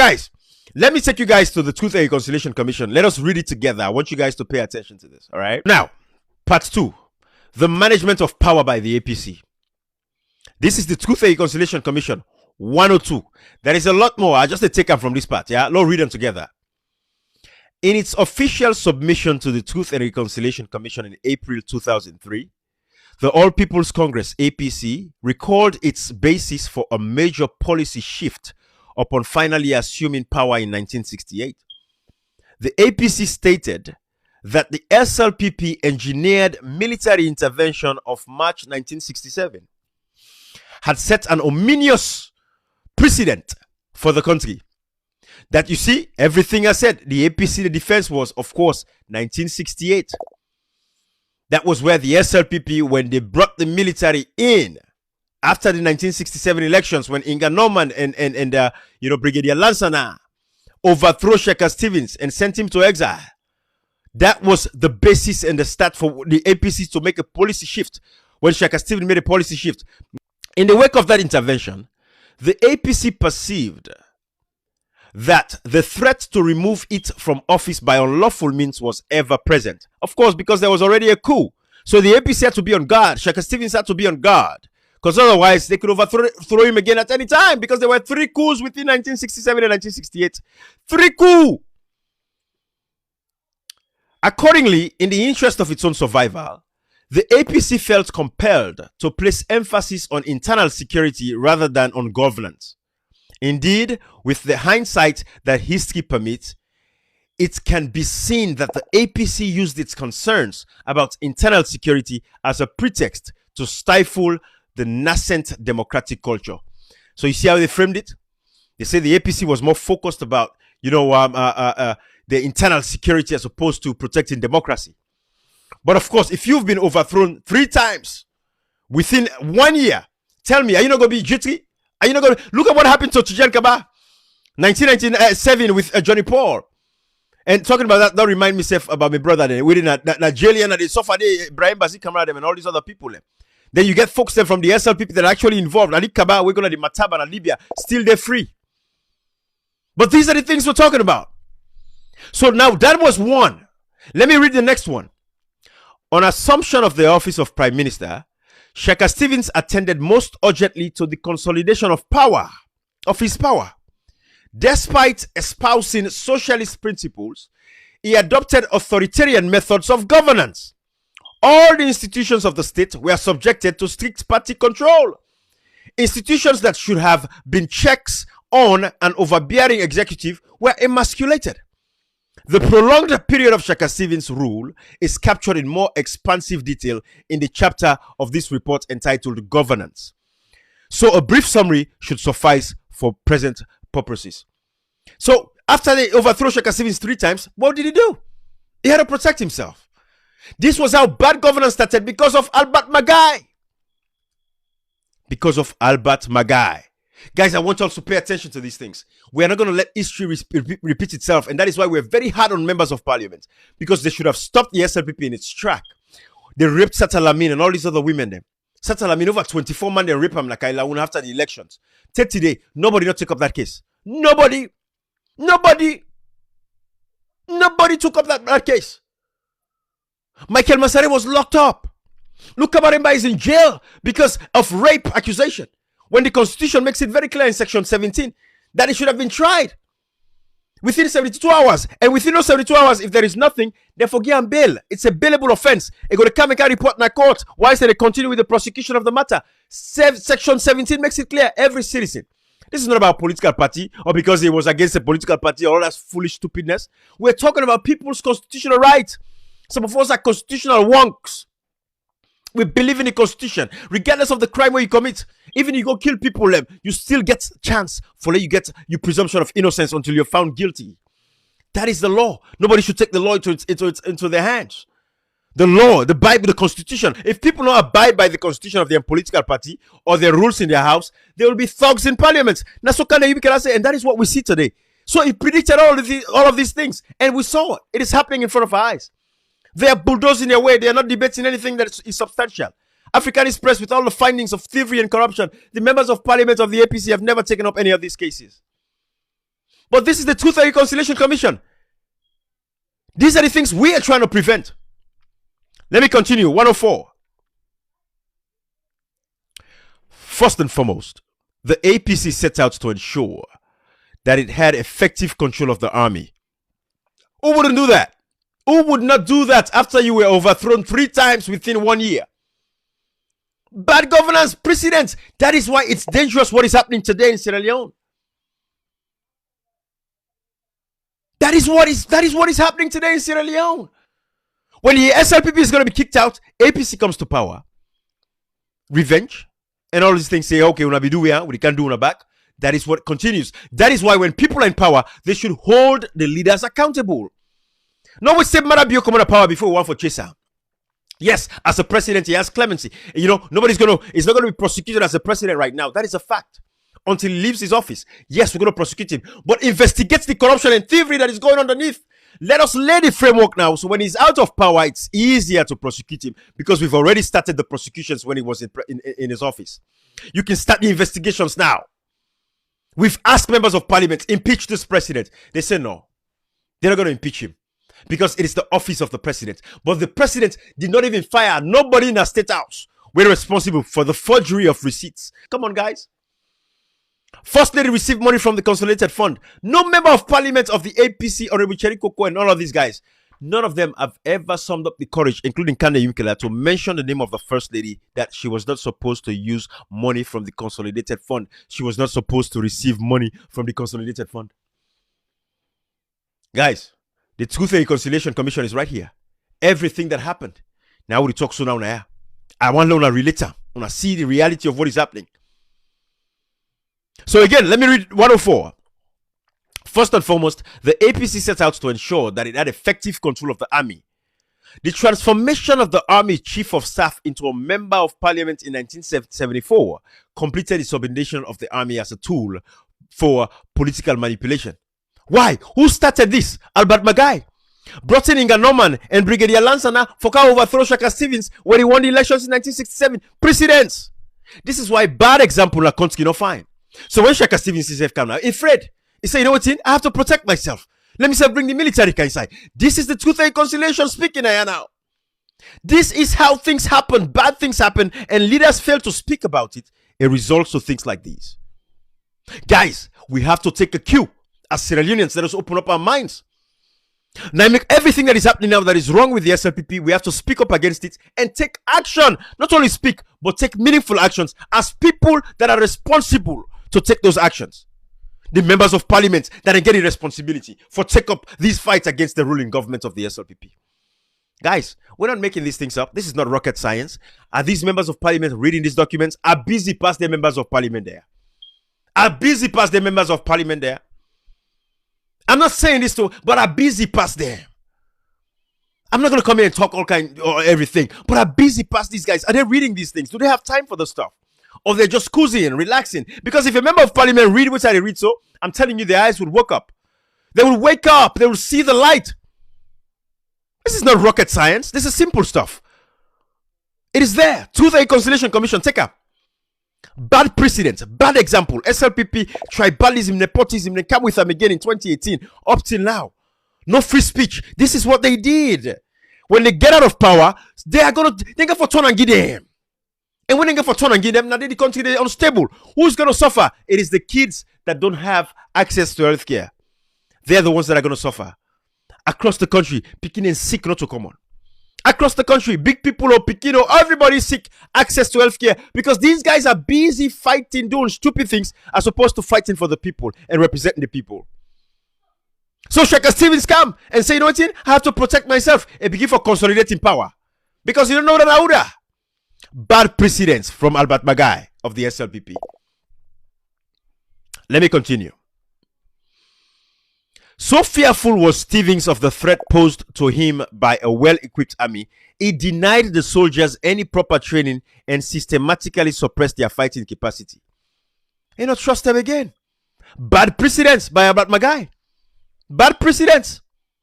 guys, let me take you guys to the Truth and Reconciliation Commission. Let us read it together. I want you guys to pay attention to this. All right. Now, part 2, the management of power by the APC. This is the Truth and Reconciliation Commission 102. There is a lot more. I just take them from this part. Yeah, let's read them together. In its official submission to the Truth and Reconciliation Commission in April 2003, the All People's Congress APC recalled its basis for a major policy shift upon finally assuming power in 1968. The APC stated that the SLPP engineered military intervention of March 1967 had set an ominous precedent for the country. That, you see, everything I said, the APC, the defense was, of course, 1968. That was where the SLPP, when they brought the military in after the 1967 elections, when Inga Norman and Brigadier Lansana overthrew Sheikh Stevens and sent him to exile. That was the basis and the start for the APC to make a policy shift. When Sheikh Stevens made a policy shift, in the wake of that intervention, the APC perceived that the threat to remove it from office by unlawful means was ever present. Of course, because there was already a coup. So the APC had to be on guard. Sheikh Stevens had to be on guard. Because otherwise, they could overthrow him again at any time. Because there were 3 coups within 1967 and 1968. 3 coups! Accordingly, in the interest of its own survival, the APC felt compelled to place emphasis on internal security rather than on governance. Indeed, with the hindsight that history permits, it can be seen that the APC used its concerns about internal security as a pretext to stifle the nascent democratic culture. So you see how they framed it? They say the APC was more focused about, the internal security as opposed to protecting democracy. But of course, if you've been overthrown 3 times within 1 year, tell me, are you not going to be jittery? Are you not going to look at what happened to Tijan Kaba, 1997 with Johnny Paul? And talking about that remind me about my brother then. We didn't Nigerian and they suffered Ibrahim Bazi Kamara them and all these other people. Then you get folks there from the SLPP that are actually involved. Ali Kaba, we're going to the Mataba and Libya, still they're free. But these are the things we're talking about. So now that was one. Let me read the next one. On assumption of the office of Prime Minister, Sheikh Stevens attended most urgently to the consolidation of his power. Despite espousing socialist principles, he adopted authoritarian methods of governance. All the institutions of the state were subjected to strict party control. Institutions that should have been checks on an overbearing executive were emasculated. The prolonged period of Sheikh Stevens' rule is captured in more expansive detail in the chapter of this report entitled Governance. So a brief summary should suffice for present purposes. So after they overthrew Sheikh Stevens 3 times, what did he do? He had to protect himself. This was how bad governance started because of Albert Magai. Because of Albert Magai. Guys, I want you all to pay attention to these things. We are not going to let history repeat itself. And that is why we're very hard on members of parliament. Because they should have stopped the SLPP in its track. They raped Satalamin and all these other women there. Satalamin, over 24 men, they raped him like Ilaun after the elections. Till today, nobody not took up that case. Nobody took up that case. Michael Masare was locked up. Luke Kabaremba is in jail because of rape accusation. When the Constitution makes it very clear in Section 17 that it should have been tried within 72 hours. And within those 72 hours, if there is nothing, they forgive and bail. It's a bailable offense. They go to come and report in a court. Why say they continue with the prosecution of the matter? Section 17 makes it clear. Every citizen. This is not about political party or because he was against a political party or all that foolish stupidness. We're talking about people's constitutional rights. Some of us are constitutional wonks. We believe in the Constitution, regardless of the crime where you commit. Even you go kill people, you still get chance for you get your presumption of innocence until you're found guilty. That is the law. Nobody should take the law into their hands. The law, the Bible, the Constitution. If people don't abide by the Constitution of their political party or their rules in their house, there will be thugs in parliament. And that is what we see today. So he predicted all of these things, and we saw it. It is happening in front of our eyes. They are bulldozing their way. They are not debating anything that is substantial. Africanist press, with all the findings of thievery and corruption, the members of parliament of the APC have never taken up any of these cases. But this is the Truth and Reconciliation Commission. These are the things we are trying to prevent. Let me continue. 104. First and foremost, the APC set out to ensure that it had effective control of the army. Who wouldn't do that? Who would not do that after you were overthrown 3 times within 1 year? Bad governance, precedents. That is why it's dangerous what is happening today in Sierra Leone. That is what is happening today in Sierra Leone. When the SLPP is going to be kicked out, APC comes to power. Revenge. And all these things say, okay, we can't do on back. That is what continues. That is why when people are in power, they should hold the leaders accountable. No, we say Marabio come on power before we want for Chaser. Yes, as a president, he has clemency. You know, he's not going to be prosecuted as a president right now. That is a fact. Until he leaves his office. Yes, we're going to prosecute him. But investigate the corruption and thievery that is going underneath. Let us lay the framework now. So when he's out of power, it's easier to prosecute him. Because we've already started the prosecutions when he was in his office. You can start the investigations now. We've asked members of parliament, impeach this president. They say no. They're not going to impeach him. Because it is the office of the president. But the president did not even fire nobody in the state house. We're responsible for the forgery of receipts. Come on, guys. First Lady received money from the Consolidated Fund. No member of parliament of the APC, Honorable Cherry Coco, and all of these guys, none of them have ever summed up the courage, including Kande Yumkela, to mention the name of the First Lady that she was not supposed to use money from the Consolidated Fund. She was not supposed to receive money from the Consolidated Fund. Guys, the Truth and Reconciliation Commission is right here. Everything that happened. Now we talk so now. I want to relate. I want to see the reality of what is happening. So again, let me read 104. First and foremost, the APC set out to ensure that it had effective control of the army. The transformation of the army chief of staff into a member of parliament in 1974 completed the subordination of the army as a tool for political manipulation. Why? Who started this? Albert Magai. Brought in Inga Norman and Brigadier Lansana for how overthrow Shaka Stevens when he won the elections in 1967. Precedents. This is why bad example Lakonski not fine. So when Shaka Stevens is come now, afraid, he said, you know what, I have to protect myself. Let me say, bring the military inside. This is the Truth and Reconciliation speaking here now. This is how things happen. Bad things happen, and leaders fail to speak about it. It results to things like these. Guys, we have to take a cue. As Sierra Leoneans, let us open up our minds. Now, make everything that is happening now that is wrong with the SLPP, we have to speak up against it and take action. Not only speak, but take meaningful actions as people that are responsible to take those actions. The members of parliament that are getting responsibility for take up these fights against the ruling government of the SLPP. Guys, we're not making these things up. This is not rocket science. Are these members of parliament reading these documents? Are busy past their members of parliament there? Are busy past their members of parliament there? I'm not saying this but are busy past them. I'm not going to come here and talk all kind or everything, but are busy past these guys. Are they reading these things? Do they have time for the stuff? Or they're just cozying, relaxing? Because if a member of parliament read what I read, so I'm telling you, their eyes would wake up. They will wake up. They will see the light. This is not rocket science. This is simple stuff. It is there. Truth and Reconciliation Commission, take up. Bad precedent, bad example. SLPP, tribalism, nepotism, they come with them again in 2018. Up till now. No free speech. This is what they did. When they get out of power, they go for turn and give them. And when they go for turn and give them, now the country is unstable. Who's going to suffer? It is the kids that don't have access to healthcare. They're the ones that are going to suffer. Across the country, picking and sick not to come on. Across the country, big people or Pekino, everybody sick, access to healthcare because these guys are busy fighting, doing stupid things as opposed to fighting for the people and representing the people. So Shaka Stevens come and say, you know what, I have to protect myself and begin for consolidating power because you don't know that Auda. Bad precedents from Albert Magai of the SLPP. Let me continue. So fearful was Stevens of the threat posed to him by a well-equipped army, he denied the soldiers any proper training and systematically suppressed their fighting capacity. You not trust them again. Bad precedents by Albert Magai. Bad precedents.